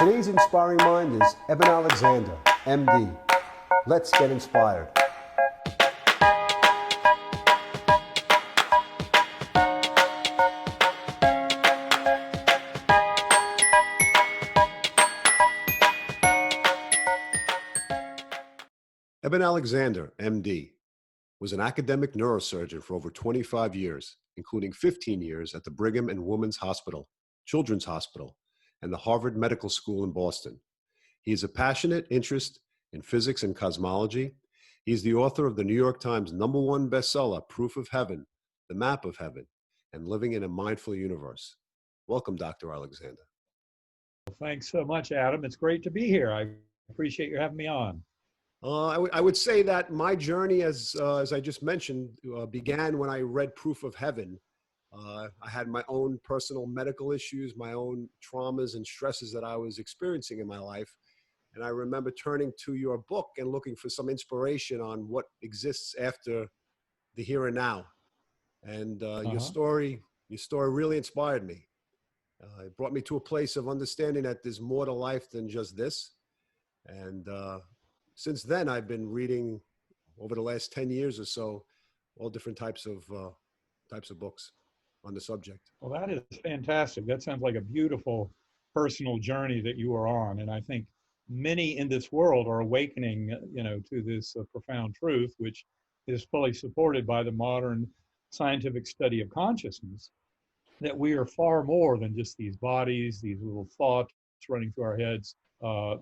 Today's inspiring mind is EBEN ALEXANDER, MD. Let's get inspired. EBEN ALEXANDER, MD, was an academic neurosurgeon for over 25 years, including 15 years at the Brigham and Women's Hospital, Children's Hospital, and the Harvard Medical School in Boston. He is a passionate interest in physics and cosmology. He is the author of the New York Times #1 bestseller, Proof of Heaven, The Map of Heaven, and Living in a Mindful Universe. Welcome, Dr. Alexander. Well, thanks so much, Adam. It's great to be here. I appreciate you having me on. I would say that my journey, as I just mentioned, began when I read Proof of Heaven. I had my own personal medical issues, my own traumas and stresses that I was experiencing in my life. And I remember turning to your book and looking for some inspiration on what exists after the here and now. And your story really inspired me. It brought me to a place of understanding that there's more to life than just this. And since then, I've been reading over the last 10 years or so, all different types of books on the subject. Well, that is fantastic. That sounds like a beautiful personal journey that you are on. And I think many in this world are awakening, to this profound truth, which is fully supported by the modern scientific study of consciousness, that we are far more than just these bodies, these little thoughts running through our heads,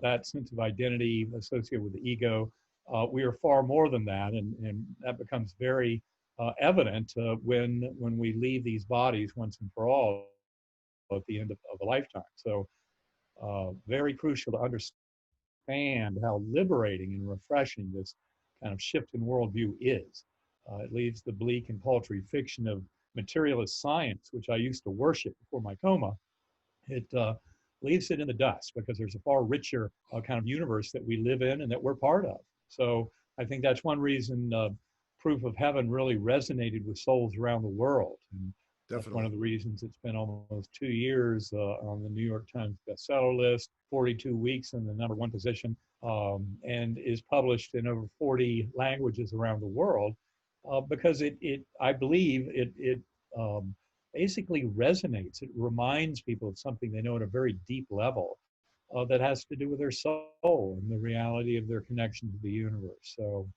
that sense of identity associated with the ego. We are far more than that, and that becomes very evident when we leave these bodies once and for all at the end of a lifetime. So very crucial to understand how liberating and refreshing this kind of shift in worldview is. It leaves the bleak and paltry fiction of materialist science, which I used to worship before my coma. It leaves it in the dust because there's a far richer kind of universe that we live in and that we're part of. So I think that's one reason Proof of Heaven really resonated with souls around the world. And that's one of the reasons it's been almost 2 years on the New York Times bestseller list, 42 weeks in the #1 position, and is published in over 40 languages around the world because I believe it basically resonates. It reminds people of something they know at a very deep level that has to do with their soul and the reality of their connection to the universe. So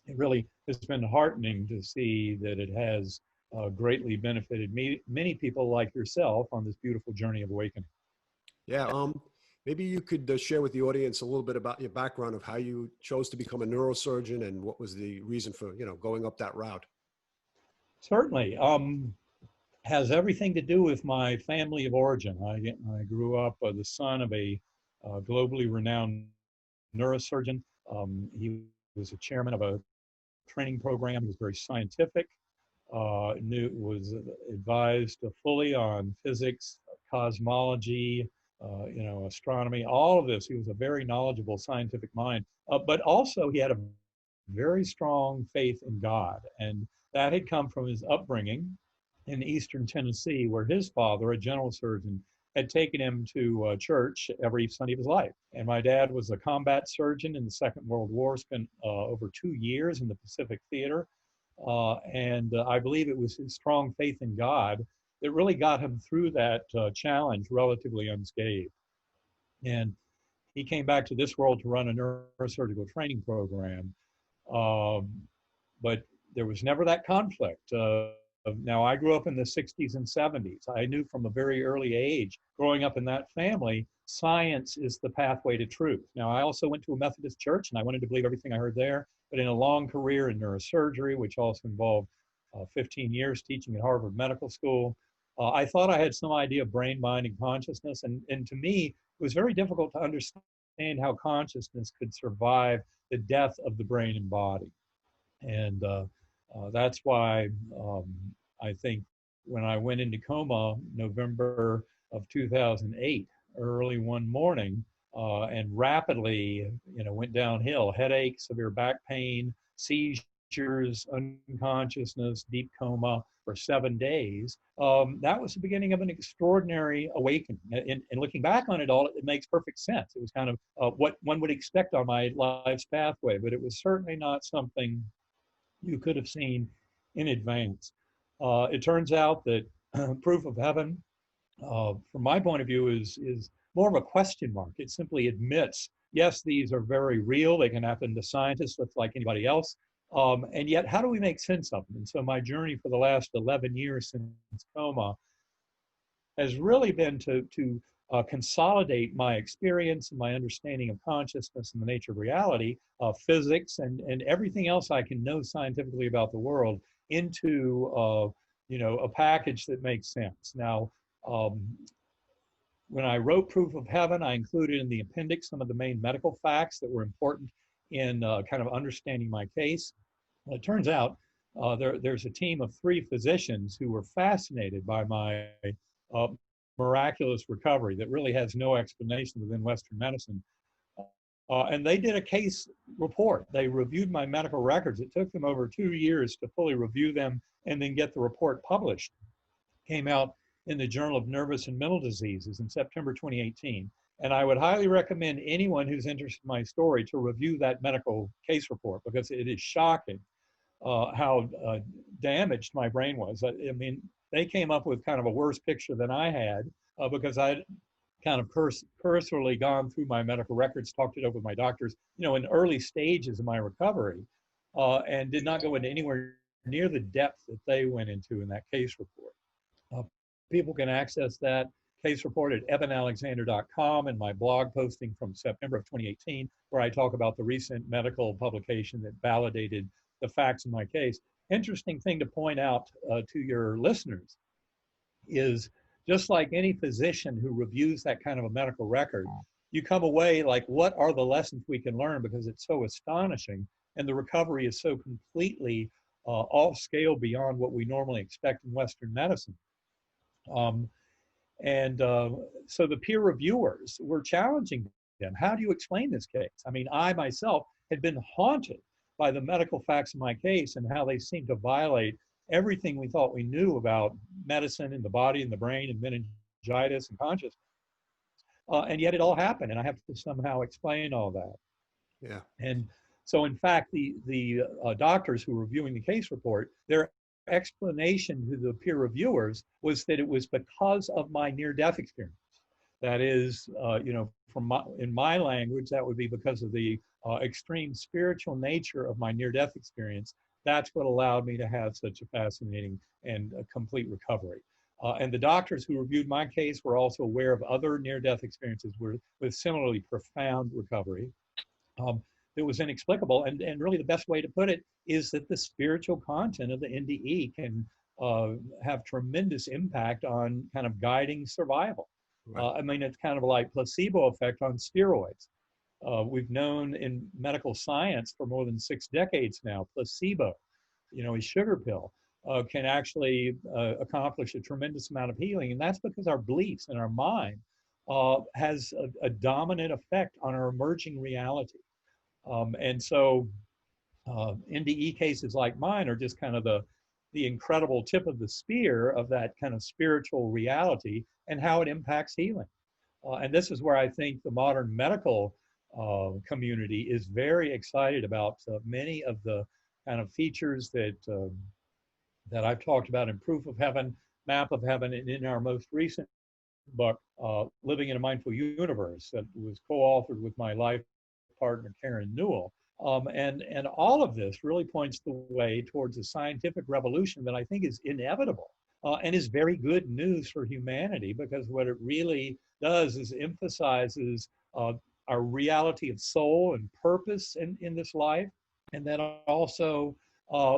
it really has been heartening to see that it has greatly benefited many people like yourself on this beautiful journey of awakening. Yeah, maybe you could share with the audience a little bit about your background of how you chose to become a neurosurgeon and what was the reason for, going up that route. Certainly. Has everything to do with my family of origin. I grew up the son of a globally renowned neurosurgeon. He was a chairman of a training program. He was very scientific, was advised fully on physics, cosmology, astronomy, all of this. He was a very knowledgeable scientific mind, but also he had a very strong faith in God. And that had come from his upbringing in eastern Tennessee, where his father, a general surgeon, had taken him to church every Sunday of his life. And my dad was a combat surgeon in the Second World War, spent over 2 years in the Pacific Theater. And I believe it was his strong faith in God that really got him through that challenge relatively unscathed. And he came back to this world to run a neurosurgical training program. But there was never that conflict. Now, I grew up in the 60s and 70s. I knew from a very early age, growing up in that family, science is the pathway to truth. Now, I also went to a Methodist church, and I wanted to believe everything I heard there. But in a long career in neurosurgery, which also involved 15 years teaching at Harvard Medical School, I thought I had some idea of brain, mind, and consciousness. And to me, it was very difficult to understand how consciousness could survive the death of the brain and body. And that's why I think when I went into coma November of 2008, early one morning, and rapidly, went downhill, headache, severe back pain, seizures, unconsciousness, deep coma for 7 days. That was the beginning of an extraordinary awakening. And looking back on it all, it makes perfect sense. It was kind of what one would expect on my life's pathway, but it was certainly not something you could have seen in advance. It turns out that proof of heaven, from my point of view, is more of a question mark. It simply admits, yes, these are very real. They can happen to scientists just like anybody else. And yet, how do we make sense of them? And so my journey for the last 11 years since coma has really been to consolidate my experience and my understanding of consciousness and the nature of reality, physics, and everything else I can know scientifically about the world into a package that makes sense. Now, when I wrote Proof of Heaven, I included in the appendix some of the main medical facts that were important in kind of understanding my case. Well, it turns out there's a team of 3 physicians who were fascinated by my miraculous recovery that really has no explanation within Western medicine. And they did a case report. They reviewed my medical records. It took them over 2 years to fully review them and then get the report published. Came out in the Journal of Nervous and Mental Diseases in September 2018. And I would highly recommend anyone who's interested in my story to review that medical case report, because it is shocking how damaged my brain was. I mean, they came up with kind of a worse picture than I had because I'd kind of cursorily gone through my medical records, talked it over with my doctors, in early stages of my recovery, and did not go into anywhere near the depth that they went into in that case report. People can access that case report at EBENALEXANDER.com and my blog posting from September of 2018, where I talk about the recent medical publication that validated the facts in my case. Interesting thing to point out to your listeners is, just like any physician who reviews that kind of a medical record, you come away like, what are the lessons we can learn? Because it's so astonishing, and the recovery is so completely off scale beyond what we normally expect in Western medicine. So the peer reviewers were challenging them. How do you explain this case? I mean, I myself had been haunted by the medical facts of my case and how they seemed to violate everything we thought we knew about medicine and the body and the brain and meningitis and consciousness. And yet it all happened, and I have to somehow explain all that. Yeah. And so, in fact, the doctors who were reviewing the case report, their explanation to the peer reviewers was that it was because of my near-death experience. That is, in my language, that would be because of the extreme spiritual nature of my near-death experience. That's what allowed me to have such a fascinating and complete recovery. And the doctors who reviewed my case were also aware of other near-death experiences with similarly profound recovery. It was inexplicable, and really the best way to put it is that the spiritual content of the NDE can have tremendous impact on kind of guiding survival. Right. I mean, it's kind of like placebo effect on steroids. We've known in medical science for more than 6 decades now, placebo, a sugar pill, can actually accomplish a tremendous amount of healing. And that's because our beliefs and our mind has a dominant effect on our emerging reality. And so NDE cases like mine are just kind of the incredible tip of the spear of that kind of spiritual reality and how it impacts healing. And this is where I think the modern medical community is very excited about many of the kind of features that I've talked about in Proof of Heaven, Map of Heaven, and in our most recent book, Living in a Mindful Universe, that was co-authored with my life partner, Karen Newell. And all of this really points the way towards a scientific revolution that I think is inevitable and is very good news for humanity, because what it really does is emphasizes our reality of soul and purpose in this life, and that also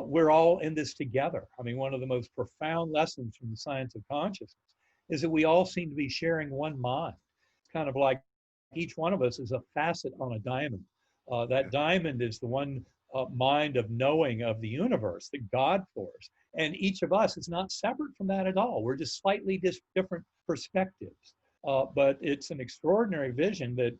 we're all in this together. I mean, one of the most profound lessons from the science of consciousness is that we all seem to be sharing one mind. It's kind of like each one of us is a facet on a diamond. That diamond is the one mind of knowing of the universe, the God force. And each of us is not separate from that at all. We're just slightly different perspectives. But it's an extraordinary vision that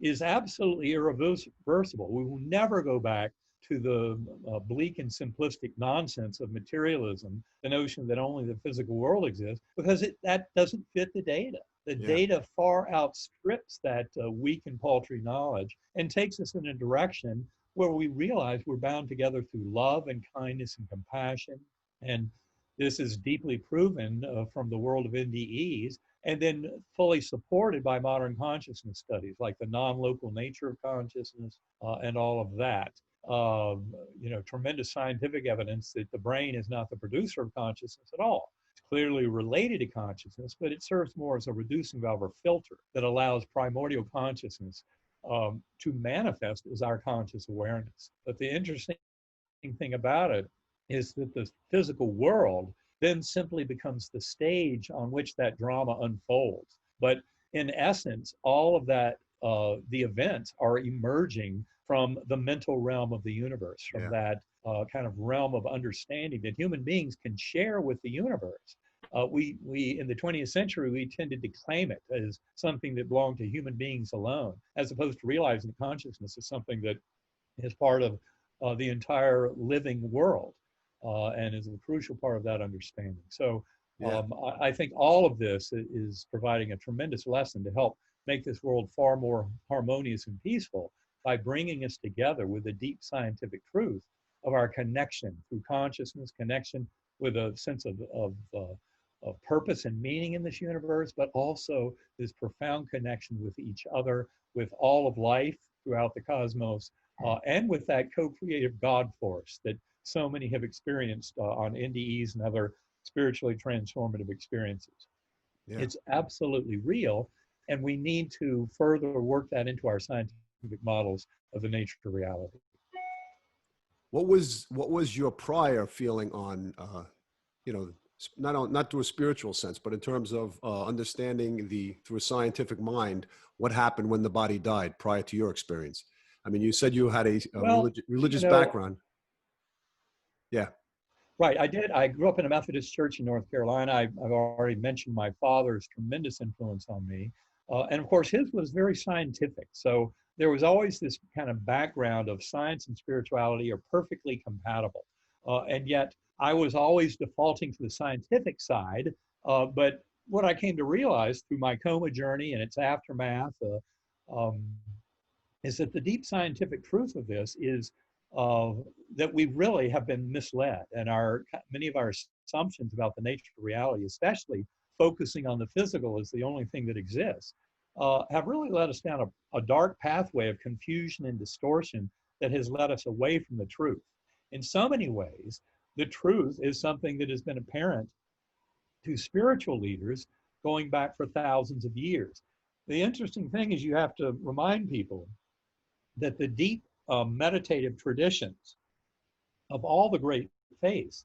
is absolutely irreversible. We will never go back to the bleak and simplistic nonsense of materialism, the notion that only the physical world exists, because that doesn't fit the data. The Yeah. data far outstrips that weak and paltry knowledge and takes us in a direction where we realize we're bound together through love and kindness and compassion. And this is deeply proven from the world of NDEs, and then fully supported by modern consciousness studies like the non-local nature of consciousness and all of that. Tremendous scientific evidence that the brain is not the producer of consciousness at all. It's clearly related to consciousness, but it serves more as a reducing valve or filter that allows primordial consciousness to manifest as our conscious awareness. But the interesting thing about it is that the physical world then simply becomes the stage on which that drama unfolds. But in essence, all of that, the events are emerging from the mental realm of the universe, from that kind of realm of understanding that human beings can share with the universe. We in the 20th century, we tended to claim it as something that belonged to human beings alone, as opposed to realizing that consciousness is something that is part of the entire living world and is a crucial part of that understanding. So I think all of this is providing a tremendous lesson to help make this world far more harmonious and peaceful by bringing us together with the deep scientific truth of our connection through consciousness, connection with a sense of purpose and meaning in this universe, but also this profound connection with each other, with all of life throughout the cosmos, and with that co-creative God force that so many have experienced on NDEs and other spiritually transformative experiences. Yeah. It's absolutely real, and we need to further work that into our scientific models of the nature of reality. What was your prior feeling on, not through a spiritual sense, but in terms of understanding through a scientific mind, what happened when the body died prior to your experience? I mean, you said you had a religious background. Yeah. Right, I did. I grew up in a Methodist church in North Carolina. I've already mentioned my father's tremendous influence on me. And of course, his was very scientific. So there was always this kind of background of science and spirituality are perfectly compatible. And yet I was always defaulting to the scientific side. But what I came to realize through my coma journey and its aftermath is that the deep scientific truth of this is that we really have been misled, and many of our assumptions about the nature of reality, especially focusing on the physical as the only thing that exists, have really led us down a dark pathway of confusion and distortion that has led us away from the truth. In so many ways, the truth is something that has been apparent to spiritual leaders going back for thousands of years. The interesting thing is you have to remind people that the deep meditative traditions of all the great faiths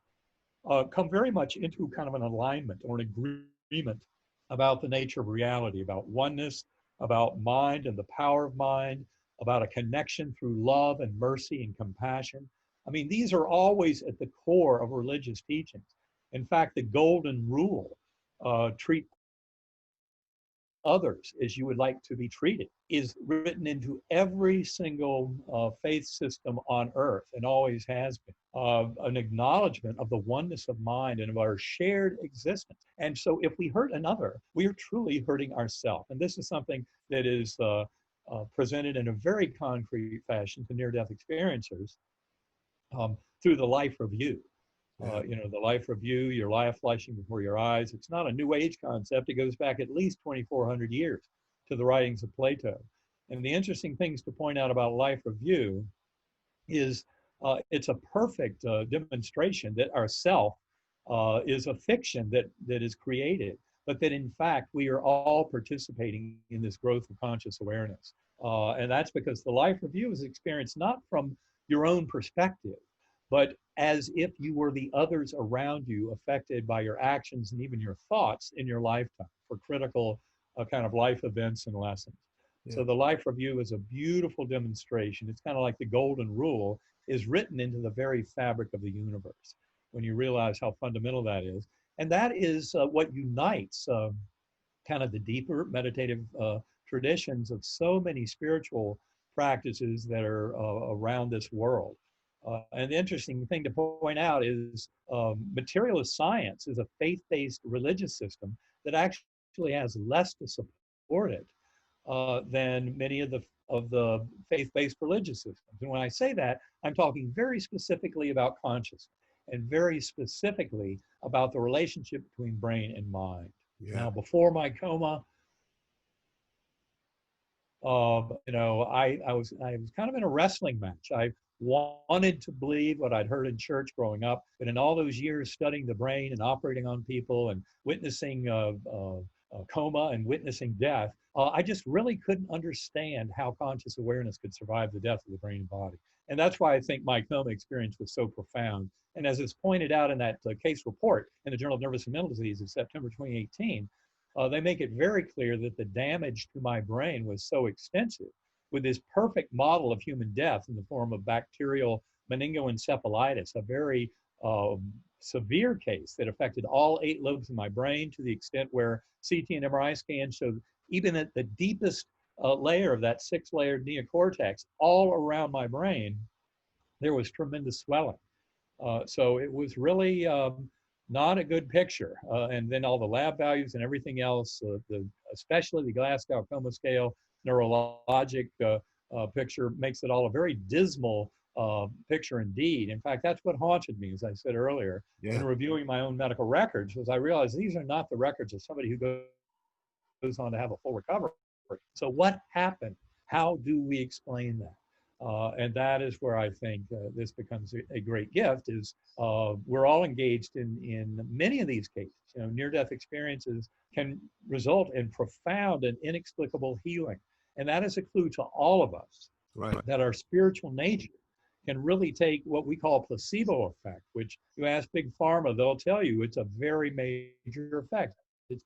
come very much into kind of an alignment or an agreement about the nature of reality, about oneness, about mind and the power of mind, about a connection through love and mercy and compassion. I mean, these are always at the core of religious teachings. In fact, the golden rule, treat others as you would like to be treated, is written into every single faith system on earth and always has been. An acknowledgement of the oneness of mind and of our shared existence. And so if we hurt another, we are truly hurting ourselves. And this is something that is presented in a very concrete fashion to near-death experiencers through the life review. The life review, your life flashing before your eyes. It's not a new age concept. It goes back at least 2,400 years to the writings of Plato. And the interesting things to point out about life review is it's a perfect demonstration that our self is a fiction that is created, but that in fact we are all participating in this growth of conscious awareness. And that's because the life review is experienced not from your own perspective, but as if you were the others around you affected by your actions and even your thoughts in your lifetime for critical kind of life events and lessons. Yeah. So the life review is a beautiful demonstration. It's kind of like the golden rule is written into the very fabric of the universe when you realize how fundamental that is. And that is what unites kind of the deeper meditative traditions of so many spiritual practices that are around this world. And the interesting thing to point out is materialist science is a faith-based religious system that actually has less to support it than many of the faith-based religious systems. And when I say that, I'm talking very specifically about consciousness and very specifically about the relationship between brain and mind. Yeah. Now, before my coma, I was kind of in a wrestling match. I wanted to believe what I'd heard in church growing up, but in all those years studying the brain and operating on people and witnessing coma and witnessing death, I just really couldn't understand how conscious awareness could survive the death of the brain and body. And that's why I think my coma experience was so profound. And as it's pointed out in that case report in the Journal of Nervous and Mental Disease of September 2018, they make it very clear that the damage to my brain was so extensive with this perfect model of human death in the form of bacterial meningoencephalitis, a very severe case that affected all 8 lobes of my brain to the extent where CT and MRI scans showed even at the deepest layer of that 6-layered neocortex all around my brain, there was tremendous swelling. So it was really not a good picture. And then all the lab values and everything else, especially the Glasgow Coma Scale neurologic picture makes it all a very dismal picture indeed. In fact, that's what haunted me, as I said earlier, in Yeah. reviewing my own medical records, was I realized these are not the records of somebody who goes on to have a full recovery. So what happened? How do we explain that? And that is where I think this becomes a great gift is we're all engaged in many of these cases. Near-death experiences can result in profound and inexplicable healing. And that is a clue to all of us Right. that our spiritual nature can really take what we call placebo effect, which you ask Big Pharma, they'll tell you it's a very major effect. It's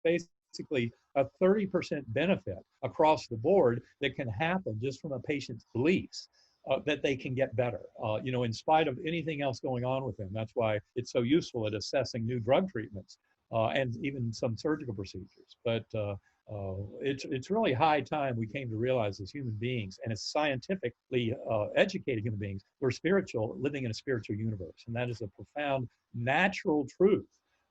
basically a 30% benefit across the board that can happen just from a patient's beliefs that they can get better, in spite of anything else going on with them. That's why it's so useful at assessing new drug treatments and even some surgical procedures. But it's really high time we came to realize as human beings and as scientifically educated human beings, we're spiritual, living in a spiritual universe. And that is a profound natural truth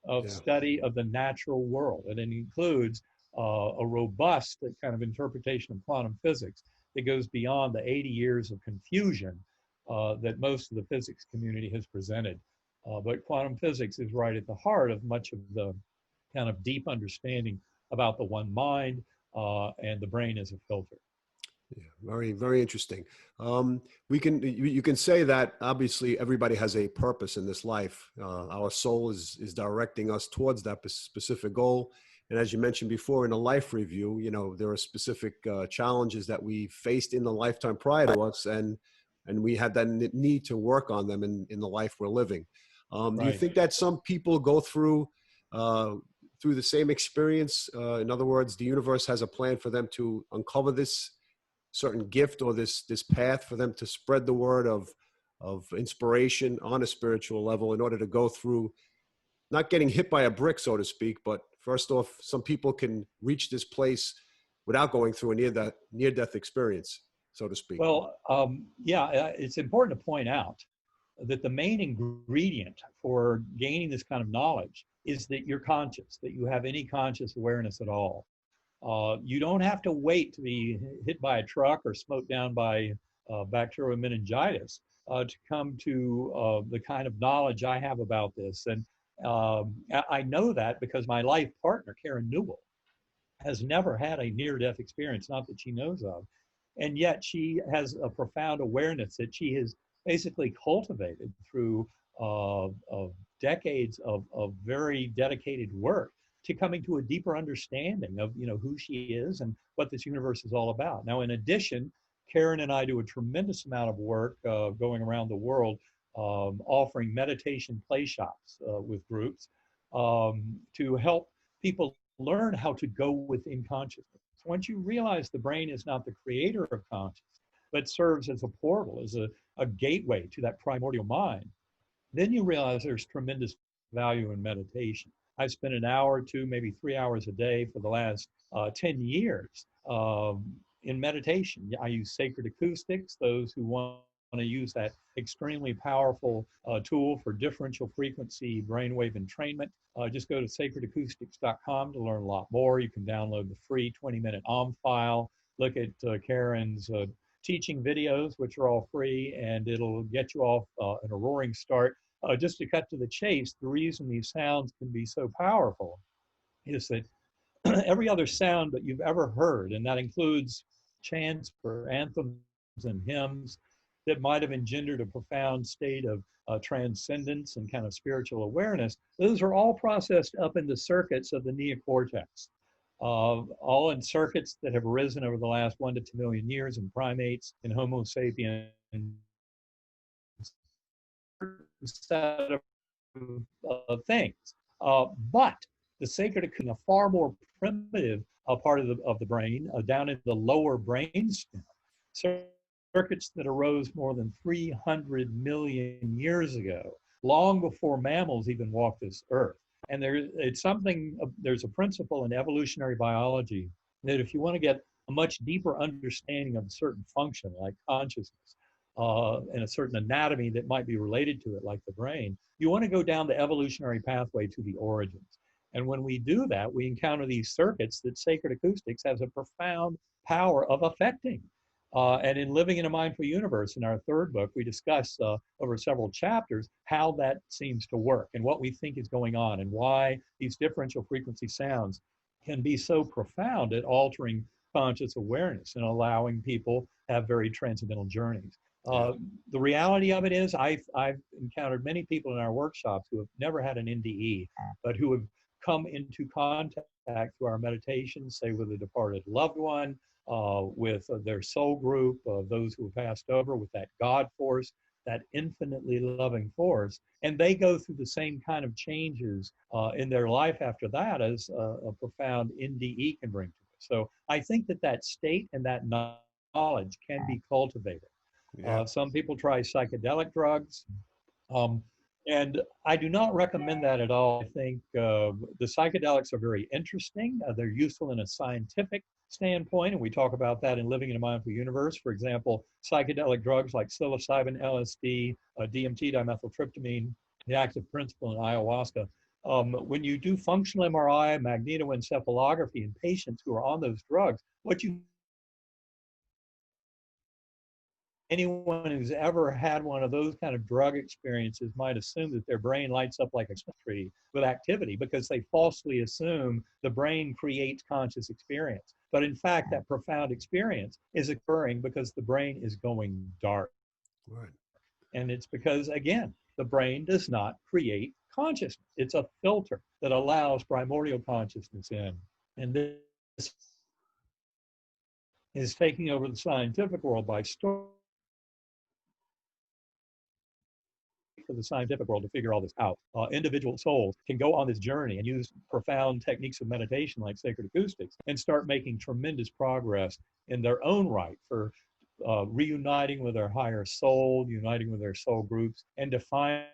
of study of the natural world. And it includes a robust kind of interpretation of quantum physics that goes beyond the 80 years of confusion that most of the physics community has presented. But quantum physics is right at the heart of much of the kind of deep understanding about the one mind and the brain as a filter. Yeah, very, very interesting. You can say that obviously everybody has a purpose in this life. Our soul is directing us towards that specific goal. And as you mentioned before in a life review, there are specific challenges that we faced in the lifetime prior to us, and we had that need to work on them in the life we're living. Do you think that some people go through the same experience? In other words, the universe has a plan for them to uncover this certain gift or this path for them to spread the word of inspiration on a spiritual level in order to go through not getting hit by a brick, so to speak, but first off, some people can reach this place without going through a near-death experience, so to speak. Well, it's important to point out that the main ingredient for gaining this kind of knowledge is that you're conscious, that you have any conscious awareness at all. You don't have to wait to be hit by a truck or smoked down by bacterial meningitis to come to the kind of knowledge I have about this. And I know that because my life partner, Karen Newell, has never had a near-death experience, not that she knows of. And yet she has a profound awareness that she has basically cultivated through decades of very dedicated work to coming to a deeper understanding of who she is and what this universe is all about. Now, in addition, Karen and I do a tremendous amount of work going around the world offering meditation play shops with groups to help people learn how to go within consciousness. Once you realize the brain is not the creator of consciousness, but serves as a portal, as a gateway to that primordial mind, then you realize there's tremendous value in meditation. I've spent an hour or two, maybe 3 hours a day for the last 10 years in meditation. I use sacred acoustics. Those who want to use that extremely powerful tool for differential frequency brainwave entrainment, just go to sacredacoustics.com to learn a lot more. You can download the free 20-minute OM file, look at Karen's teaching videos, which are all free, and it'll get you off in a roaring start. Just to cut to the chase, the reason these sounds can be so powerful is that every other sound that you've ever heard, and that includes chants for anthems and hymns that might have engendered a profound state of transcendence and kind of spiritual awareness, those are all processed up in the circuits of the neocortex, all in circuits that have arisen over the last 1 to 2 million years in primates, in Homo sapiens, set of things. But the sacred acoustic, a far more primitive part of the brain, down in the lower brainstem, circuits that arose more than 300 million years ago, long before mammals even walked this earth. And there's a principle in evolutionary biology that if you want to get a much deeper understanding of a certain function, like consciousness, and a certain anatomy that might be related to it, like the brain, you want to go down the evolutionary pathway to the origins. And when we do that, we encounter these circuits that sacred acoustics has a profound power of affecting. And in Living in a Mindful Universe, in our third book, we discuss over several chapters how that seems to work and what we think is going on and why these differential frequency sounds can be so profound at altering conscious awareness and allowing people to have very transcendental journeys. The reality of it is I've encountered many people in our workshops who have never had an NDE, but who have come into contact through our meditations, say with a departed loved one, with their soul group, those who have passed over, with that God force, that infinitely loving force. And they go through the same kind of changes in their life after that as a profound NDE can bring to us. So I think that state and that knowledge can be cultivated. Yeah. Some people try psychedelic drugs. And I do not recommend that at all. I think the psychedelics are very interesting. They're useful in a scientific standpoint, and we talk about that in Living in a Mindful Universe. For example, psychedelic drugs like psilocybin, LSD, DMT, dimethyltryptamine, the active principle in ayahuasca. When you do functional MRI, magnetoencephalography in patients who are on those drugs, anyone who's ever had one of those kind of drug experiences might assume that their brain lights up like a Christmas tree with activity because they falsely assume the brain creates conscious experience. But in fact, that profound experience is occurring because the brain is going dark. Right. And it's because, again, the brain does not create consciousness. It's a filter that allows primordial consciousness in. And this is taking over the scientific world by storm. For the scientific world to figure all this out. Individual souls can go on this journey and use profound techniques of meditation like sacred acoustics and start making tremendous progress in their own right for reuniting with their higher soul, uniting with their soul groups, and defining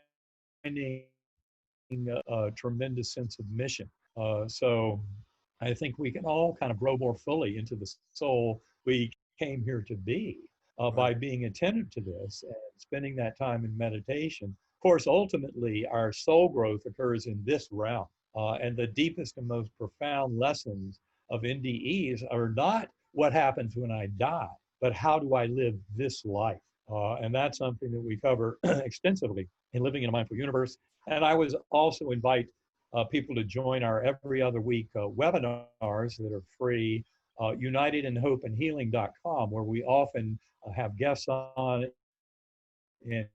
a tremendous sense of mission. So I think we can all kind of grow more fully into the soul we came here to be. By being attentive to this and spending that time in meditation. Of course, ultimately, our soul growth occurs in this realm. And the deepest and most profound lessons of NDEs are not what happens when I die, but how do I live this life? And that's something that we cover extensively in Living in a Mindful Universe. And I was also invite people to join our every other week webinars that are free, unitedinhopeandhealing.com, where we often have guests on and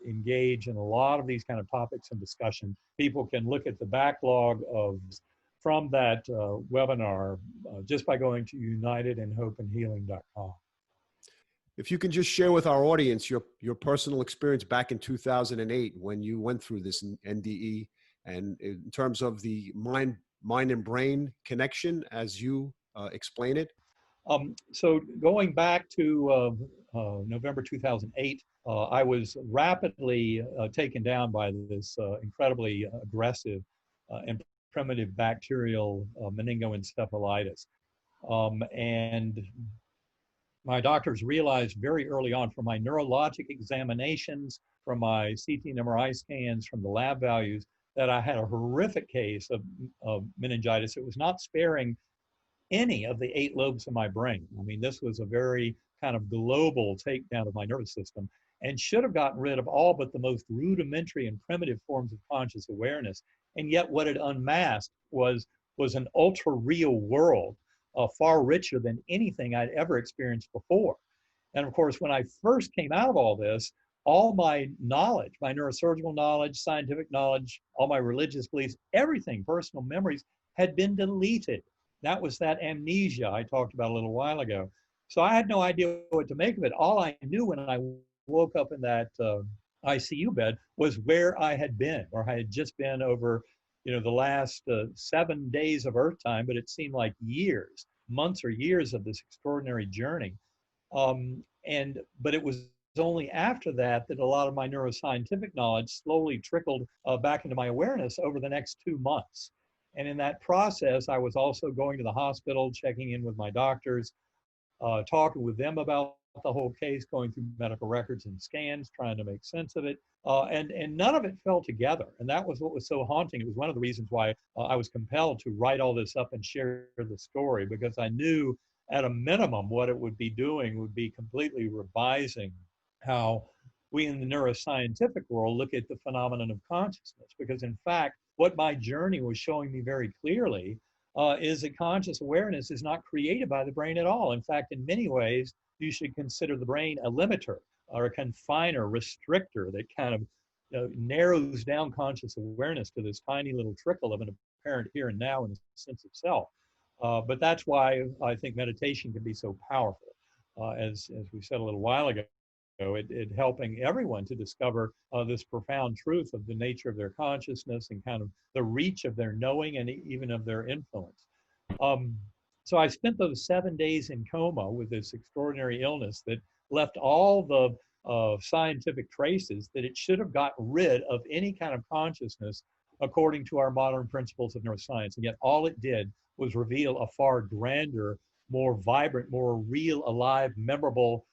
engage in a lot of these kind of topics and discussion. People can look at the backlog from that webinar just by going to unitedinhopeandhealing.com. If you can just share with our audience your personal experience back in 2008 when you went through this NDE, and in terms of the mind and brain connection as you explain it. So going back to November 2008, I was rapidly taken down by this incredibly aggressive and primitive bacterial meningoencephalitis. And my doctors realized very early on from my neurologic examinations, from my CT and MRI scans, from the lab values, that I had a horrific case of meningitis. It was not sparing any of the 8 lobes of my brain. I mean, this was a very kind of global takedown of my nervous system, and should have gotten rid of all but the most rudimentary and primitive forms of conscious awareness. And yet what it unmasked was an ultra real world, far richer than anything I'd ever experienced before. And of course, when I first came out of all this, all my knowledge, my neurosurgical knowledge, scientific knowledge, all my religious beliefs, everything, personal memories, had been deleted. That was that amnesia I talked about a little while ago. So I had no idea what to make of it. All I knew when I woke up in that ICU bed was where I had been, or I had just been over, the last 7 days of Earth time, but it seemed like years, months or years of this extraordinary journey. But it was only after that that a lot of my neuroscientific knowledge slowly trickled back into my awareness over the next 2 months. And in that process, I was also going to the hospital, checking in with my doctors, talking with them about the whole case, going through medical records and scans, trying to make sense of it. And none of it fell together. And that was what was so haunting. It was one of the reasons why I was compelled to write all this up and share the story, because I knew at a minimum what it would be doing would be completely revising how we in the neuroscientific world look at the phenomenon of consciousness. Because in fact, what my journey was showing me very clearly is that conscious awareness is not created by the brain at all. In fact, in many ways, you should consider the brain a limiter or a confiner, restrictor that kind of narrows down conscious awareness to this tiny little trickle of an apparent here and now in a sense of self. But that's why I think meditation can be so powerful, as we said a little while ago. It helping everyone to discover this profound truth of the nature of their consciousness and kind of the reach of their knowing and even of their influence. So I spent those 7 days in coma with this extraordinary illness that left all the scientific traces that it should have gotten rid of any kind of consciousness according to our modern principles of neuroscience. And yet all it did was reveal a far grander, more vibrant, more real, alive, memorable,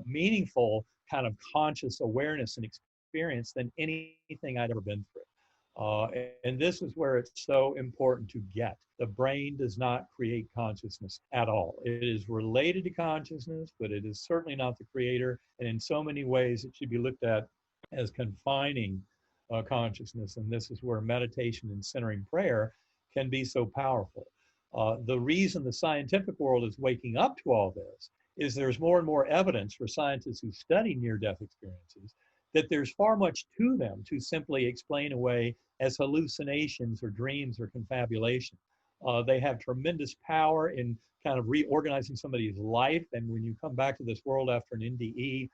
meaningful kind of conscious awareness and experience than anything I'd ever been through. And this is where it's so important to get. The brain does not create consciousness at all. It is related to consciousness, but it is certainly not the creator. And in so many ways, it should be looked at as confining consciousness. And this is where meditation and centering prayer can be so powerful. The reason the scientific world is waking up to all this is there's more and more evidence for scientists who study near-death experiences that there's far much to them to simply explain away as hallucinations or dreams or confabulation. They have tremendous power in kind of reorganizing somebody's life. And when you come back to this world after an NDE,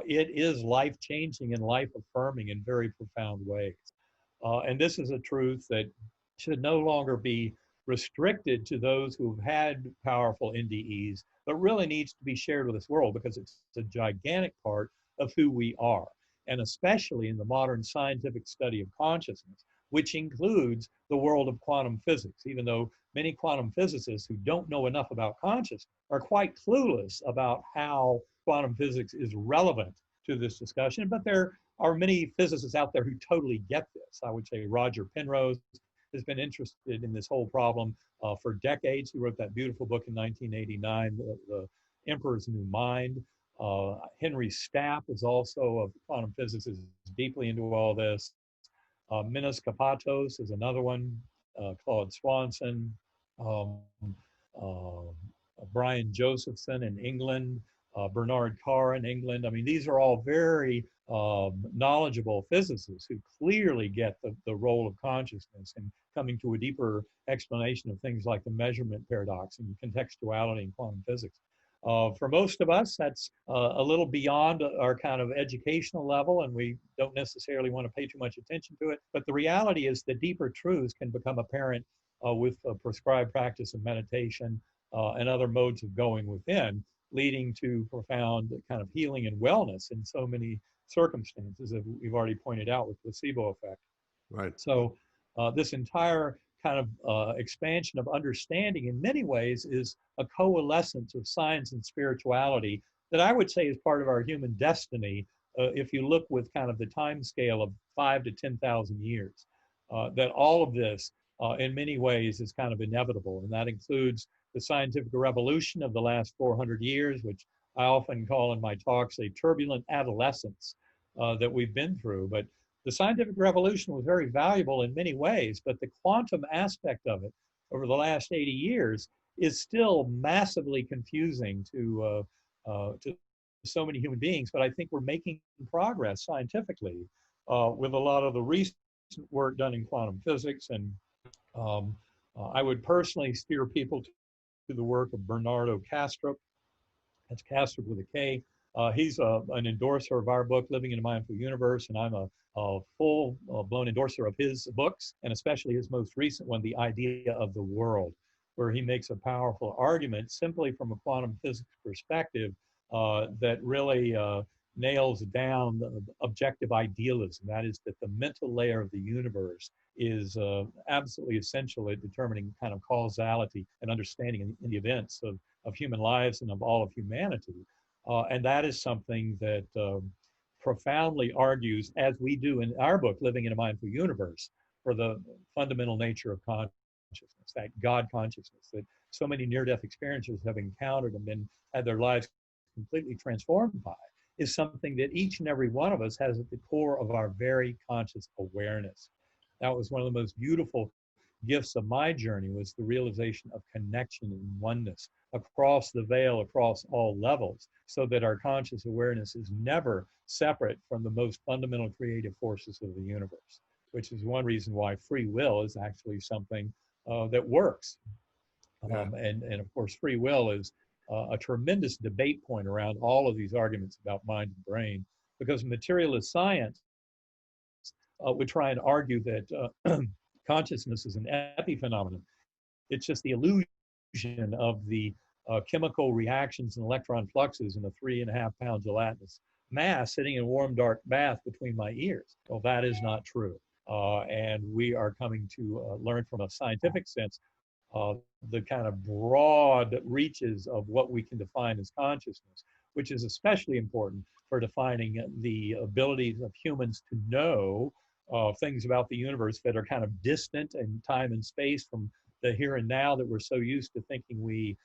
it is life-changing and life-affirming in very profound ways. And this is a truth that should no longer be restricted to those who've had powerful NDEs, but really needs to be shared with this world because it's a gigantic part of who we are. And especially in the modern scientific study of consciousness, which includes the world of quantum physics, even though many quantum physicists who don't know enough about consciousness are quite clueless about how quantum physics is relevant to this discussion. But there are many physicists out there who totally get this. I would say Roger Penrose has been interested in this whole problem for decades. He wrote that beautiful book in 1989, The Emperor's New Mind. Henry Stapp is also a quantum physicist, deeply into all this. Minos Kapatos is another one, Claude Swanson, Brian Josephson in England, Bernard Carr in England. I mean, these are all very knowledgeable physicists who clearly get the role of consciousness and coming to a deeper explanation of things like the measurement paradox and contextuality in quantum physics. For most of us, that's a little beyond our kind of educational level, and we don't necessarily want to pay too much attention to it. But the reality is the deeper truths can become apparent with prescribed practice of meditation and other modes of going within, leading to profound kind of healing and wellness in so many circumstances, as we've already pointed out with placebo effect. Right. So this entire kind of expansion of understanding in many ways is a coalescence of science and spirituality that I would say is part of our human destiny. If you look with kind of the time scale of 5 to 10,000 years, that all of this in many ways is kind of inevitable. And that includes the scientific revolution of the last 400 years, which I often call in my talks a turbulent adolescence that we've been through. But the scientific revolution was very valuable in many ways, but the quantum aspect of it over the last 80 years is still massively confusing to so many human beings. But I think we're making progress scientifically with a lot of the recent work done in quantum physics. And I would personally steer people to the work of Bernardo Kastrup. That's Kastrup with a K. He's an endorser of our book, Living in a Mindful Universe, and I'm a full-blown endorser of his books, and especially his most recent one, The Idea of the World, where he makes a powerful argument simply from a quantum physics perspective that really nails down the objective idealism. That is, that the mental layer of the universe is absolutely essential at determining kind of causality and understanding in the events of human lives and of all of humanity. And that is something that profoundly argues, as we do in our book, Living in a Mindful Universe, for the fundamental nature of consciousness, that God consciousness, that so many near-death experiencers have encountered and had their lives completely transformed by, is something that each and every one of us has at the core of our very conscious awareness. That was one of the most beautiful gifts of my journey, was the realization of connection and oneness across the veil, across all levels, so that our conscious awareness is never separate from the most fundamental creative forces of the universe, which is one reason why free will is actually something that works. And of course, free will is a tremendous debate point around all of these arguments about mind and brain, because materialist science would try and argue that consciousness is an epiphenomenon. It's just the illusion of the chemical reactions and electron fluxes in a 3.5-pound gelatinous mass sitting in a warm, dark bath between my ears. Well, that is not true. And we are coming to learn from a scientific sense the kind of broad reaches of what we can define as consciousness, which is especially important for defining the abilities of humans to know things about the universe that are kind of distant in time and space from the here and now that we're so used to thinking we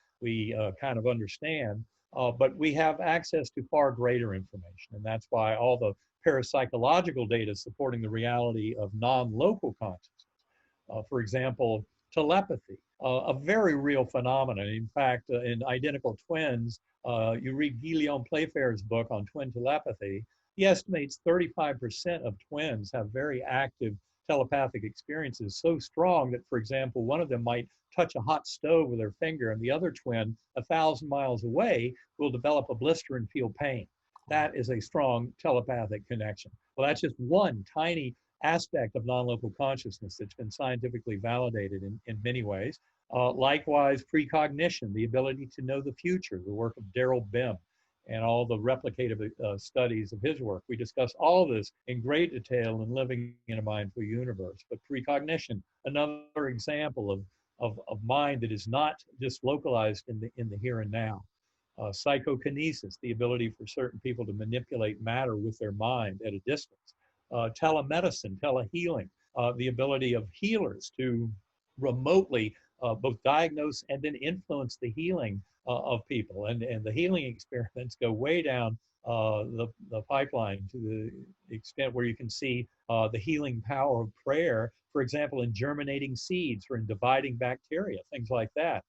kind of understand. But we have access to far greater information. And that's why all the parapsychological data supporting the reality of non-local consciousness, for example, telepathy, a very real phenomenon. In fact, in Identical Twins, you read Guillaume Playfair's book on twin telepathy. He estimates 35% of twins have very active telepathic experiences, so strong that, for example, one of them might touch a hot stove with their finger, and the other twin, 1,000 miles away, will develop a blister and feel pain. That is a strong telepathic connection. Well, that's just one tiny aspect of non-local consciousness that's been scientifically validated in many ways. Likewise, precognition, the ability to know the future, the work of Daryl Bem and all the replicative studies of his work. We discuss all this in great detail in Living in a Mindful Universe. But precognition, another example of mind that is not just localized in the here and now. Psychokinesis, the ability for certain people to manipulate matter with their mind at a distance. Telemedicine, telehealing, the ability of healers to remotely both diagnose and then influence the healing of people. And the healing experiments go way down the pipeline to the extent where you can see the healing power of prayer, for example, in germinating seeds or in dividing bacteria, things like that.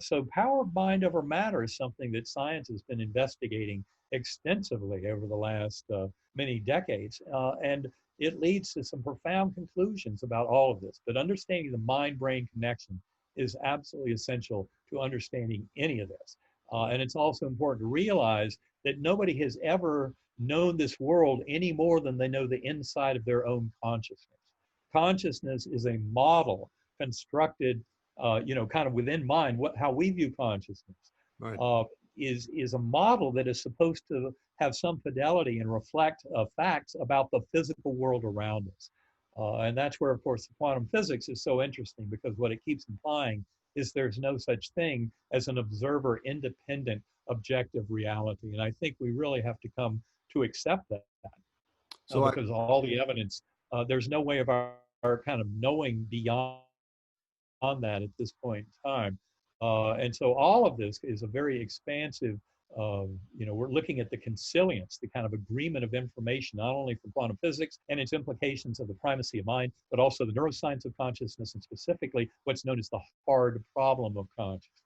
So power of mind over matter is something that science has been investigating extensively over the last many decades. And it leads to some profound conclusions about all of this. But understanding the mind-brain connection is absolutely essential to understanding any of this. And it's also important to realize that nobody has ever known this world any more than they know the inside of their own consciousness. Consciousness is a model constructed, kind of within mind, how we view consciousness. Right. Is a model that is supposed to have some fidelity and reflect facts about the physical world around us. And that's where, of course, the quantum physics is so interesting, because what it keeps implying is there's no such thing as an observer independent objective reality. And I think we really have to come to accept that, So I, because all the evidence, there's no way of our kind of knowing beyond that at this point in time. And so all of this is a very expansive, we're looking at the consilience, the kind of agreement of information, not only for quantum physics and its implications of the primacy of mind, but also the neuroscience of consciousness, and specifically what's known as the hard problem of consciousness,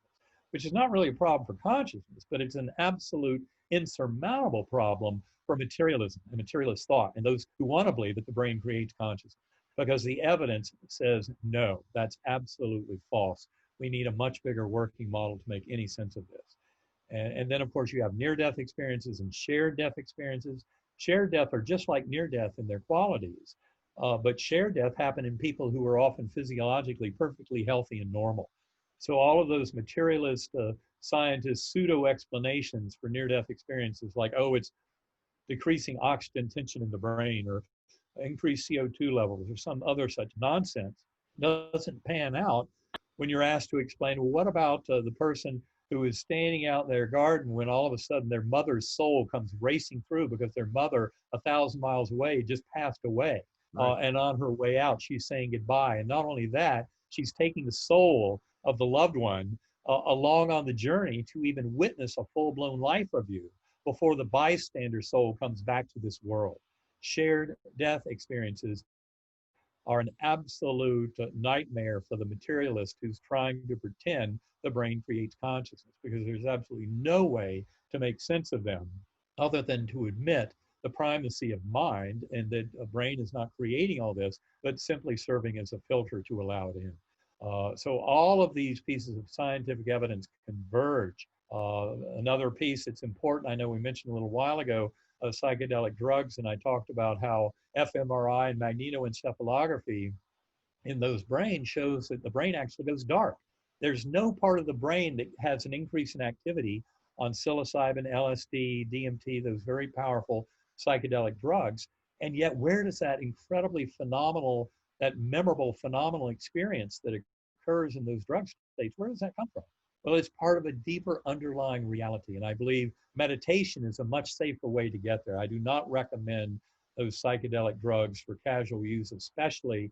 which is not really a problem for consciousness, but it's an absolute insurmountable problem for materialism and materialist thought, and those who want to believe that the brain creates consciousness, because the evidence says no, that's absolutely false. We need a much bigger working model to make any sense of this. And then, of course, you have near-death experiences and shared death experiences. Shared death are just like near-death in their qualities, but shared death happen in people who are often physiologically perfectly healthy and normal. So all of those materialist scientists' pseudo-explanations for near-death experiences, like, oh, it's decreasing oxygen tension in the brain, or increased CO2 levels, or some other such nonsense, doesn't pan out when you're asked to explain, well, what about the person who is standing out in their garden when all of a sudden their mother's soul comes racing through because their mother 1,000 miles away just passed away. right. And on her way out, she's saying goodbye. And not only that, she's taking the soul of the loved one along on the journey to even witness a full-blown life review before the bystander soul comes back to this world. Shared death experiences are an absolute nightmare for the materialist who's trying to pretend the brain creates consciousness, because there's absolutely no way to make sense of them other than to admit the primacy of mind, and that a brain is not creating all this, but simply serving as a filter to allow it in. So all of these pieces of scientific evidence converge. Another piece that's important, I know we mentioned a little while ago, psychedelic drugs, and I talked about how fMRI and magnetoencephalography in those brains shows that the brain actually goes dark. There's no part of the brain that has an increase in activity on psilocybin, LSD, DMT, those very powerful psychedelic drugs. And yet, where does that incredibly phenomenal, that memorable phenomenal experience that occurs in those drug states, where does that come from? Well, it's part of a deeper underlying reality. And I believe meditation is a much safer way to get there. I do not recommend those psychedelic drugs for casual use, especially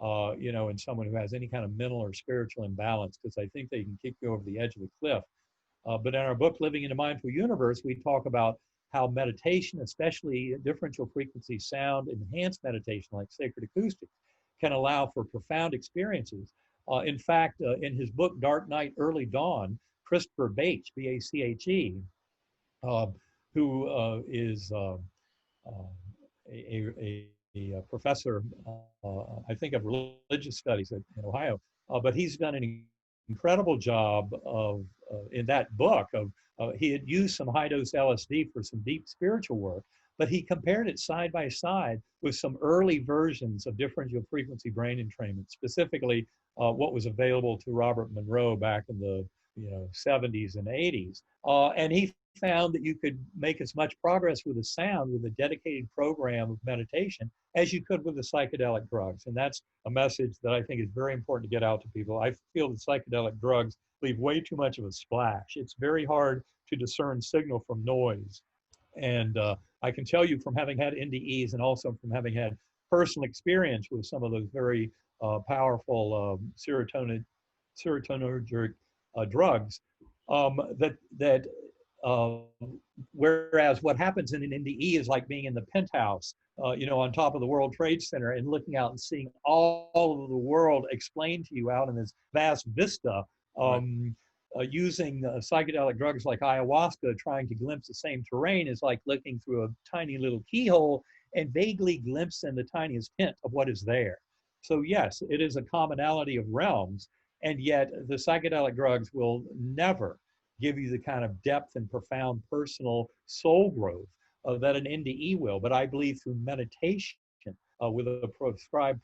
in someone who has any kind of mental or spiritual imbalance, because I think they can kick you over the edge of the cliff. But in our book, Living in a Mindful Universe, we talk about how meditation, especially differential frequency sound, enhanced meditation like sacred acoustics, can allow for profound experiences. In fact, in his book, Dark Night, Early Dawn, Christopher Bache, B-A-C-H-E, who is a professor, I think, of religious studies in Ohio, but he's done an incredible job of, in that book, of he had used some high-dose LSD for some deep spiritual work, but he compared it side by side with some early versions of differential frequency brain entrainment, specifically what was available to Robert Monroe back in the 70s and 80s. And he found that you could make as much progress with the sound with a dedicated program of meditation as you could with the psychedelic drugs. And that's a message that I think is very important to get out to people. I feel that psychedelic drugs leave way too much of a splash. It's very hard to discern signal from noise. And I can tell you, from having had NDEs and also from having had personal experience with some of those very powerful serotonergic drugs, that whereas what happens in an NDE is like being in the penthouse, on top of the World Trade Center and looking out and seeing all of the world explained to you out in this vast vista. Using psychedelic drugs like ayahuasca, trying to glimpse the same terrain, is like looking through a tiny little keyhole and vaguely glimpsing the tiniest hint of what is there. So yes, it is a commonality of realms, and yet the psychedelic drugs will never give you the kind of depth and profound personal soul growth that an NDE will. But I believe through meditation with a prescribed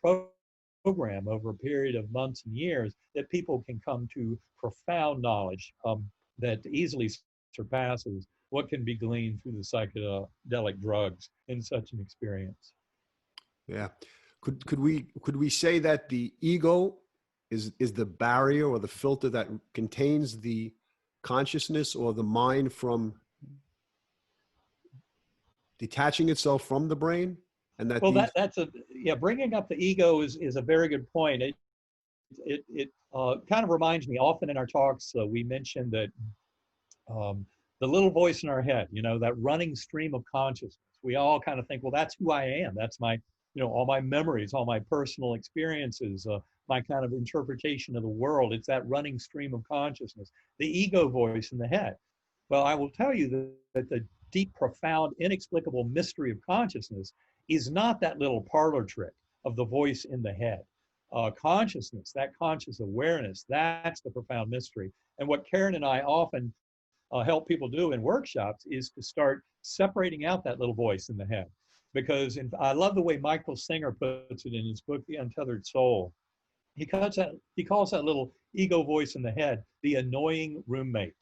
program over a period of months and years, that people can come to profound knowledge that easily surpasses what can be gleaned through the psychedelic drugs in such an experience. Yeah. Could we say that the ego is the barrier or the filter that contains the consciousness or the mind from detaching itself from the brain, and that Well, these that's a, yeah, bringing up the ego is a very good point. It kind of reminds me, often in our talks, we mentioned that the little voice in our head, you know, that running stream of consciousness. We all kind of think, well, that's who I am. That's my, you know, all my memories, all my personal experiences, my kind of interpretation of the world. It's that running stream of consciousness, the ego voice in the head. Well, I will tell you that the deep, profound, inexplicable mystery of consciousness is not that little parlor trick of the voice in the head. Consciousness, that conscious awareness, that's the profound mystery. And what Karen and I often help people do in workshops is to start separating out that little voice in the head. Because I love the way Michael Singer puts it in his book, The Untethered Soul. He calls that little ego voice in the head the annoying roommate.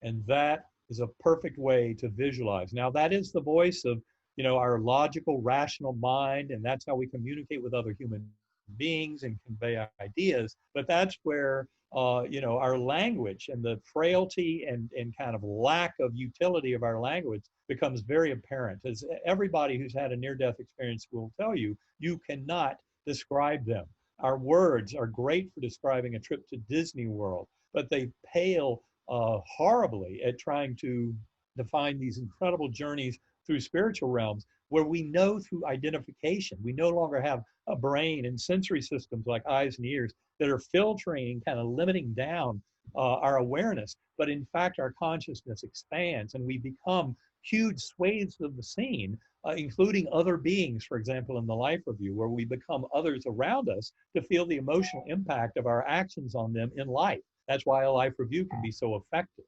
And that is a perfect way to visualize. Now, that is the voice of, you know, our logical, rational mind, and that's how we communicate with other human beings and convey ideas. But that's where, you know, our language and the frailty and kind of lack of utility of our language becomes very apparent. As everybody who's had a near-death experience will tell you, you cannot describe them. Our words are great for describing a trip to Disney World, but they pale horribly at trying to define these incredible journeys through spiritual realms where we know through identification. We no longer have a brain and sensory systems like eyes and ears that are filtering, kind of limiting down our awareness. But in fact, our consciousness expands and we become huge swathes of the scene, including other beings, for example, in the life review, where we become others around us to feel the emotional impact of our actions on them in life. That's why a life review can be so effective.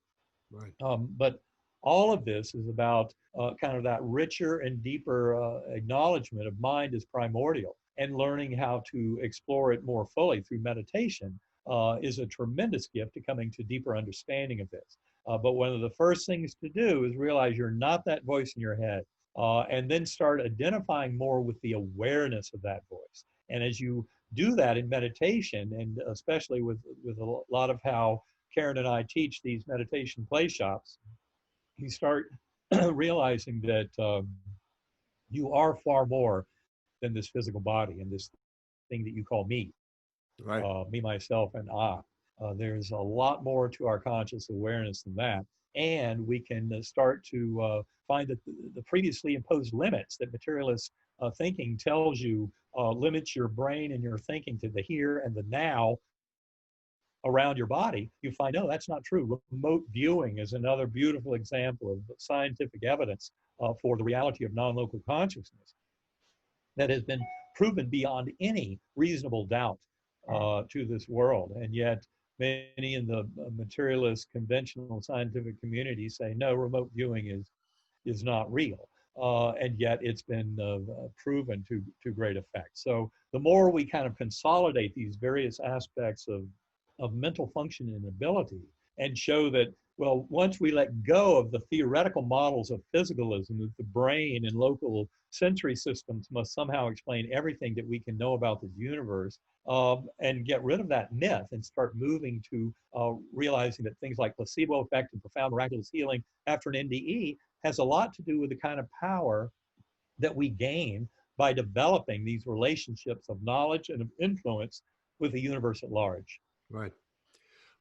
right. But all of this is about kind of that richer and deeper acknowledgement of mind as primordial, and learning how to explore it more fully through meditation is a tremendous gift to coming to deeper understanding of this. But one of the first things to do is realize you're not that voice in your head, and then start identifying more with the awareness of that voice. And as you do that in meditation, and especially with a lot of how Karen and I teach these meditation play shops, you start realizing that you are far more than this physical body and this thing that you call me, Right. me, myself, and I. There's a lot more to our conscious awareness than that. And we can start to find that the previously imposed limits that materialist thinking tells you limits your brain and your thinking to the here and the now around your body, you find, no, that's not true. Remote viewing is another beautiful example of scientific evidence for the reality of non-local consciousness that has been proven beyond any reasonable doubt to this world. And yet many in the materialist conventional scientific community say, no, remote viewing is not real. And yet it's been proven to great effect. So the more we kind of consolidate these various aspects of mental function and ability and show that, well, once we let go of the theoretical models of physicalism, that the brain and local sensory systems must somehow explain everything that we can know about the universe, and get rid of that myth and start moving to realizing that things like placebo effect and profound miraculous healing after an NDE has a lot to do with the kind of power that we gain by developing these relationships of knowledge and of influence with the universe at large. Right.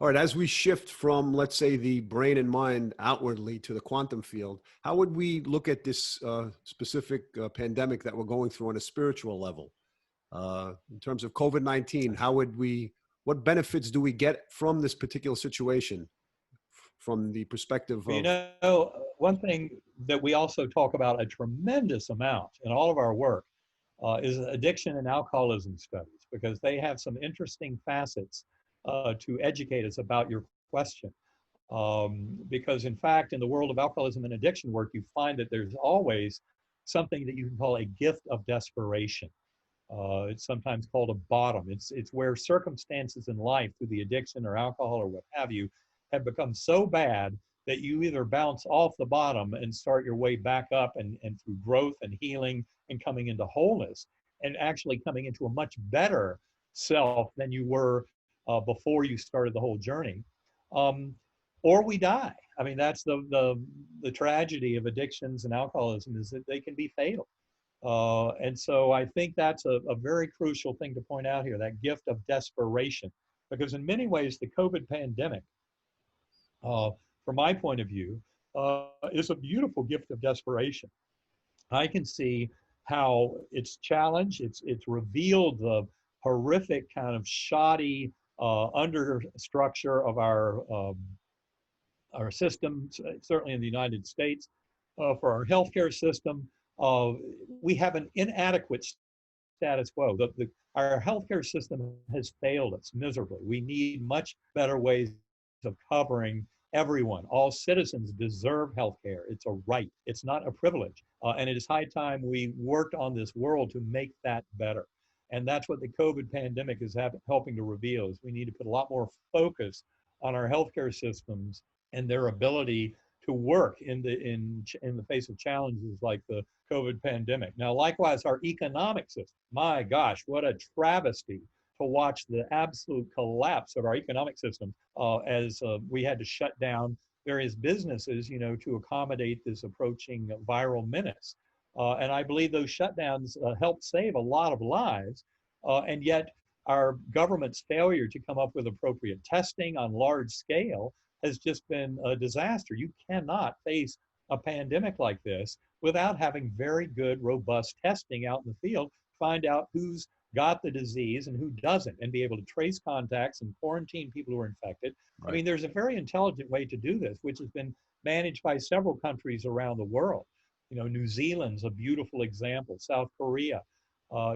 All right. As we shift from, let's say, the brain and mind outwardly to the quantum field, how would we look at this specific pandemic that we're going through on a spiritual level? In terms of COVID-19, what benefits do we get from this particular situation from the perspective You of? know, one thing that we also talk about a tremendous amount in all of our work is addiction and alcoholism studies, because they have some interesting facets to educate us about your question. Because in fact, in the world of alcoholism and addiction work, you find that there's always something that you can call a gift of desperation. It's sometimes called a bottom. It's where circumstances in life through the addiction or alcohol or what have you have become so bad that you either bounce off the bottom and start your way back up and through growth and healing and coming into wholeness, and actually coming into a much better self than you were before you started the whole journey. Um, or we die. I mean, that's the tragedy of addictions and alcoholism, is that they can be fatal. And so I think that's a very crucial thing to point out here, that gift of desperation. Because in many ways, the COVID pandemic, from my point of view, is a beautiful gift of desperation. I can see how it's challenged, it's revealed the horrific kind of shoddy understructure of our systems, certainly in the United States, for our healthcare system. Uh, we have an inadequate status quo. Our healthcare system has failed us miserably. We need much better ways of covering everyone. All citizens deserve healthcare. It's a right. It's not a privilege. And it is high time we worked on this world to make that better. And that's what the COVID pandemic is helping to reveal, is we need to put a lot more focus on our healthcare systems and their ability to work in the face of challenges like the COVID pandemic. Now, likewise, our economic system. My gosh, what a travesty to watch the absolute collapse of our economic system as we had to shut down various businesses, to accommodate this approaching viral menace. And I believe those shutdowns helped save a lot of lives, and yet our government's failure to come up with appropriate testing on large scale has just been a disaster. You cannot face a pandemic like this without having very good, robust testing out in the field, find out who's got the disease and who doesn't, and be able to trace contacts and quarantine people who are infected. Right. I mean, there's a very intelligent way to do this, which has been managed by several countries around the world. New Zealand's a beautiful example, South Korea,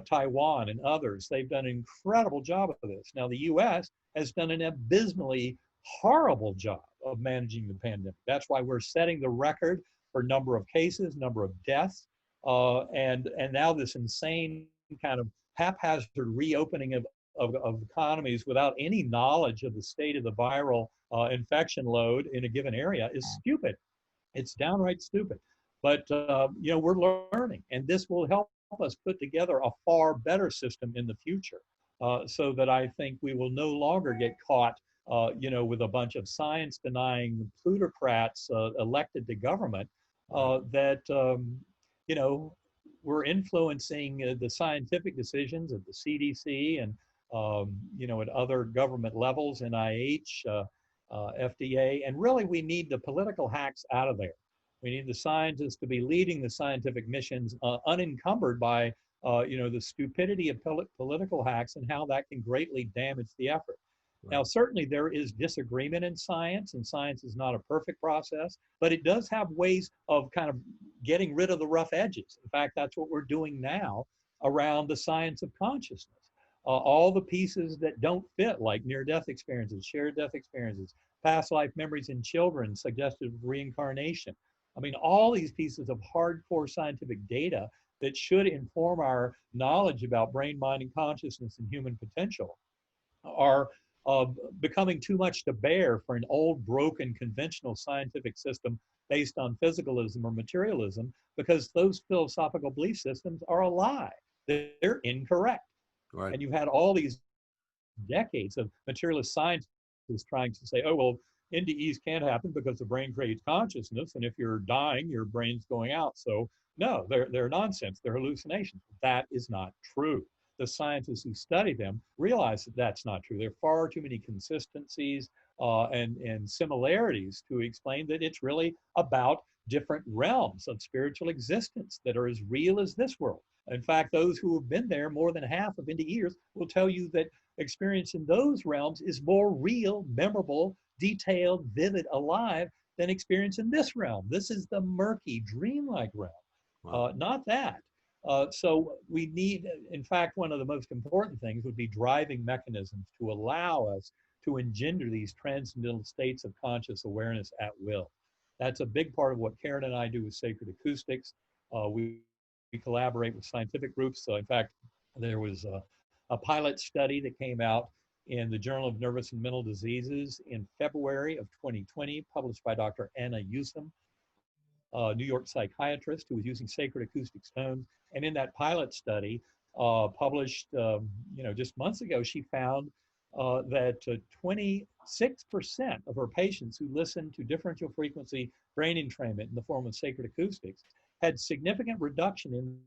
Taiwan, and others. They've done an incredible job of this. Now, the US has done an abysmally horrible job of managing the pandemic. That's why we're setting the record for number of cases, number of deaths, and now this insane kind of haphazard reopening of economies without any knowledge of the state of the viral infection load in a given area is stupid. It's downright stupid. But we're learning, and this will help us put together a far better system in the future, so that I think we will no longer get caught with a bunch of science-denying plutocrats elected to government that, were influencing the scientific decisions of the CDC and, at other government levels, NIH, FDA. And really, we need the political hacks out of there. We need the scientists to be leading the scientific missions unencumbered by, the stupidity of political hacks and how that can greatly damage the effort. Right. Now, certainly there is disagreement in science, and science is not a perfect process, but it does have ways of kind of getting rid of the rough edges. In fact, that's what we're doing now around the science of consciousness. All the pieces that don't fit, like near-death experiences, shared death experiences, past life memories in children, suggestive reincarnation. I mean, all these pieces of hardcore scientific data that should inform our knowledge about brain, mind, and consciousness and human potential are becoming too much to bear for an old, broken, conventional scientific system based on physicalism or materialism, because those philosophical belief systems are a lie. They're incorrect. Right. And you've had all these decades of materialist scientists trying to say, oh, well, NDEs can't happen because the brain creates consciousness, and if you're dying, your brain's going out. So no, they're nonsense. They're hallucinations. That is not true. The scientists who study them realize that that's not true. There are far too many consistencies and similarities to explain that it's really about different realms of spiritual existence that are as real as this world. In fact, those who have been there more than half of NDEers will tell you that experience in those realms is more real, memorable, detailed, vivid, alive than experience in this realm. This is the murky, dreamlike realm, wow. Not that. So we need, in fact, one of the most important things would be driving mechanisms to allow us to engender these transcendental states of conscious awareness at will. That's a big part of what Karen and I do with Sacred Acoustics. We collaborate with scientific groups. So in fact, there was a pilot study that came out in the Journal of Nervous and Mental Diseases in February of 2020, published by Dr. Anna Yusum, a New York psychiatrist who was using sacred acoustic tones. And in that pilot study, published, just months ago, she found that 26% of her patients who listened to differential frequency brain entrainment in the form of sacred acoustics had significant reduction in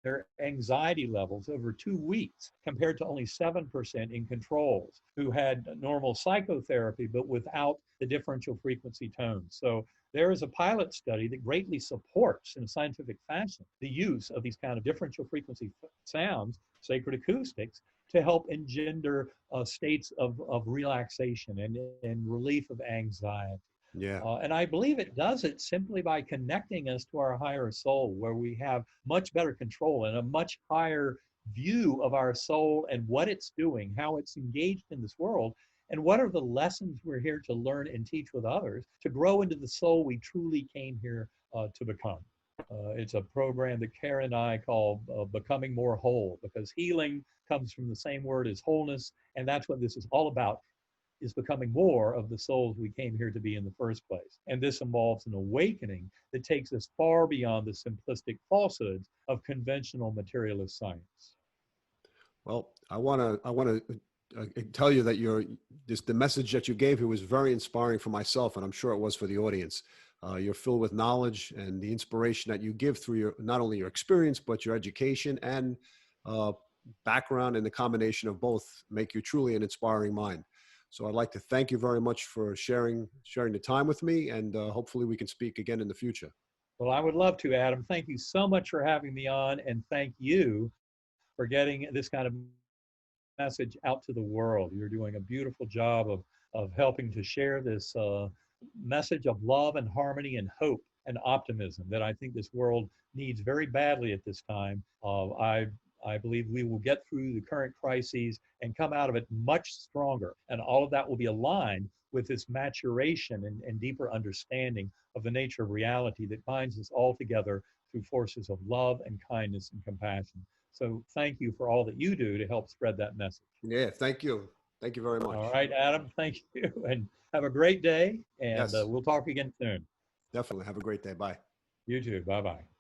their anxiety levels over 2 weeks, compared to only 7% in controls who had normal psychotherapy but without the differential frequency tones. So there is a pilot study that greatly supports, in a scientific fashion, the use of these kind of differential frequency sounds, sacred acoustics, to help engender states of relaxation and relief of anxiety. Yeah. And I believe it does it simply by connecting us to our higher soul, where we have much better control and a much higher view of our soul and what it's doing, how it's engaged in this world, and what are the lessons we're here to learn and teach with others to grow into the soul we truly came here to become. It's a program that Karen and I call Becoming More Whole, because healing comes from the same word as wholeness, and that's what this is all about, is becoming more of the souls we came here to be in the first place. And this involves an awakening that takes us far beyond the simplistic falsehoods of conventional materialist science. Well, I want to tell you that the message that you gave here was very inspiring for myself, and I'm sure it was for the audience. You're filled with knowledge, and the inspiration that you give through not only your experience, but your education and background, and the combination of both make you truly an inspiring mind. So I'd like to thank you very much for sharing the time with me, and hopefully we can speak again in the future. Well, I would love to, Adam. Thank you so much for having me on, and thank you for getting this kind of message out to the world. You're doing a beautiful job of helping to share this message of love and harmony and hope and optimism that I think this world needs very badly at this time. I believe we will get through the current crises and come out of it much stronger. And all of that will be aligned with this maturation and deeper understanding of the nature of reality that binds us all together through forces of love and kindness and compassion. So thank you for all that you do to help spread that message. Yeah, thank you. Thank you very much. All right, Adam, thank you. And have a great day. And Yes. we'll talk again soon. Definitely. Have a great day. Bye. You too. Bye-bye.